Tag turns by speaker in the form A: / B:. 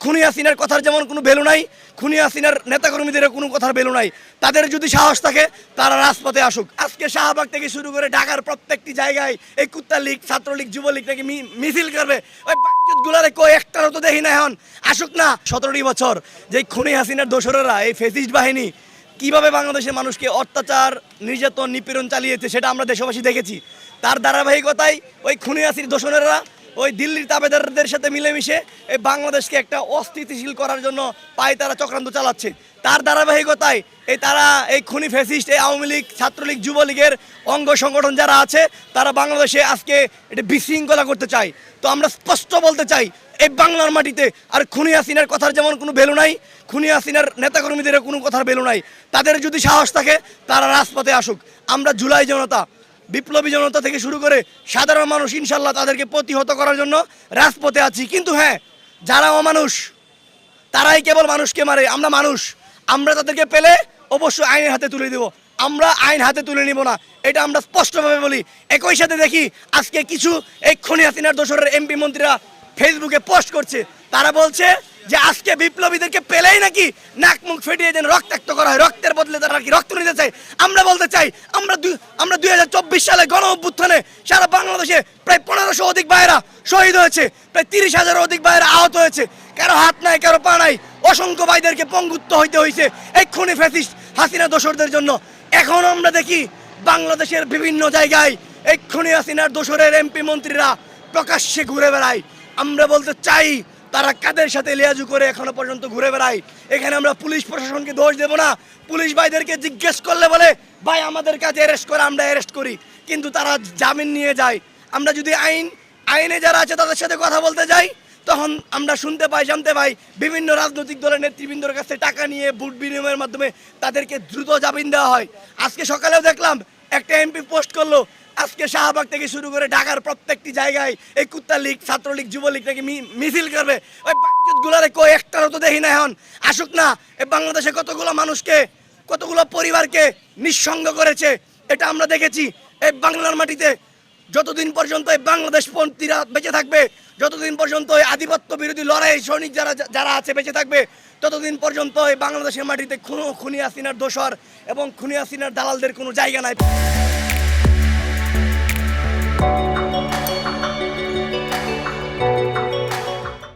A: খুনি হাসিনার কথার যেমন কোনো ভ্যালু নাই, খুনি হাসিনার নেতাকর্মীদের কোনো কথার ভ্যালু নাই। তাদের যদি সাহস থাকে তারা রাজপথে আসুক। আজকে শাহবাগ থেকে শুরু করে ঢাকার প্রত্যেকটি জায়গায় এই কুত্তা লীগ, ছাত্রলীগ, যুবলীগ নাকি মিছিল করবে। ওই বাঞ্চুতগুলারে কই একটারও তো দেখি না। এখন আসুক না। 17টি বছর যে খুনি হাসিনার দোসরেরা, এই ফ্যাসিস্ট বাহিনী কিভাবে বাংলাদেশের মানুষকে অত্যাচার, নির্যাতন, নিপীড়ন চালিয়েছে সেটা আমরা দেশবাসী দেখেছি। তার ধারাবাহিকতায় ওই খুনি হাসিনার দোসরেরা ওই দিল্লির তাবেদারদের সাথে মিলেমিশে এই বাংলাদেশকে একটা অস্থিতিশীল করার জন্য তারা চক্রান্ত চালাচ্ছে। তার ধারাবাহিকতায় তারা এই খুনি ফ্যাসিস্ট, এই আওয়ামী লীগ, ছাত্রলীগ, যুবলীগের অঙ্গ সংগঠন যারা আছে তারা বাংলাদেশে আজকে এটা বিশৃঙ্খলা করতে চায়। তো আমরা স্পষ্ট বলতে চাই, এই বাংলার মাটিতে আর খুনি হাসিনার কথার যেমন কোনো ভ্যালু নাই, খুনি হাসিনার নেতাকর্মীদের কোনো কথার ভ্যালু নাই। তাদের যদি সাহস থাকে তারা রাজপথে আসুক। আমরা জুলাই জনতা, বিপ্লবী জনতা থেকে শুরু করে সাধারণ মানুষ ইনশাল্লাহ তাদেরকে প্রতিহত করার জন্য রাজপথে আছি। কিন্তু হ্যাঁ, যারা অমানুষ তারাই কেবল মানুষকে মারে। আমরা মানুষ, আমরা তাদেরকে পেলে অবশ্যই আইনের হাতে তুলে দেব। আমরা আইন হাতে তুলে নিব না, এটা আমরা স্পষ্টভাবে বলি। একই সাথে দেখি আজকে কিছু এই খুনি হাসিনার দোসরের এমপি মন্ত্রীরা ফেসবুকে পোস্ট করছে। তারা বলছে যে আজকে বিপ্লবীদেরকে পেলেই নাকি নাক মুখ ফেটিয়ে যেন রক্তাক্ত করা হয়, রক্তের বদলে তারা কি রক্ত নিতে চায়। আমরা বলতে চাই, আমরা 2024 সালে গণ অভ্যুত্থানে সারা বাংলাদেশে প্রায় 1500 অধিক ভাইয়েরা শহীদ হয়েছে, প্রায় 30,000 অধিক ভাইয়েরা আহত হয়েছে। কারো হাত নাই, কারো পা নাই, অসংখ্য ভাইদেরকে পঙ্গুত্ব হইতে হয়েছে এই খুনি ফ্যাসিস্ট হাসিনা দোসরদের জন্য। এখন আমরা দেখি বাংলাদেশের বিভিন্ন জায়গায় এই খুনি হাসিনার দোসরের এমপি মন্ত্রীরা প্রকাশ্যে ঘুরে বেড়ায়। আমরা বলতে চাই, তারা কাদের সাথে লিয়াজু করে এখনো পর্যন্ত ঘুরে বেড়ায়। এখানে আমরা পুলিশ প্রশাসনকে দোষ দেব না। পুলিশ ভাইদেরকে জিজ্ঞেস করলে বলে ভাই আমাদের কাছে অ্যারেস্ট করে, আমরা অ্যারেস্ট করি, কিন্তু তারা জামিন নিয়ে যায়। আমরা যদি আইনে যারা আছে তাদের সাথে কথা বলতে যাই, তখন আমরা শুনতে পাই, জানতে পাই বিভিন্ন রাজনৈতিক দলের নেতৃবৃন্দর কাছে টাকা নিয়ে ভোট বিনিময়ের মাধ্যমে তাদেরকে দ্রুত জামিন দেওয়া হয়। আজকে সকালেও দেখলাম একটা এমপি পোস্ট করলো, আজকে শাহবাগ থেকে শুরু করে ঢাকার প্রত্যেকটি জায়গায় এই কুত্তা লীগ, ছাত্রলীগ, যুবলীগ নাকি মিছিল করবে। ওই বাঞ্চুতগুলারে কই একটারও তো দেখি না। এখন আসুক না। এই বাংলাদেশে কতগুলো মানুষকে, কতগুলো পরিবারকে নিঃসঙ্গ করেছে, এটা আমরা দেখেছি। এই বাংলার মাটিতে যতদিন পর্যন্ত এই বাংলাদেশপন্থীরা বেঁচে থাকবে, যতদিন পর্যন্ত এই আধিপত্য বিরোধী লড়াই সৈনিক যারা আছে বেঁচে থাকবে, ততদিন পর্যন্ত এই বাংলাদেশের মাটিতে খুনি হাসিনার দোসর এবং খুনি হাসিনার দালালদের কোনো জায়গা নাই।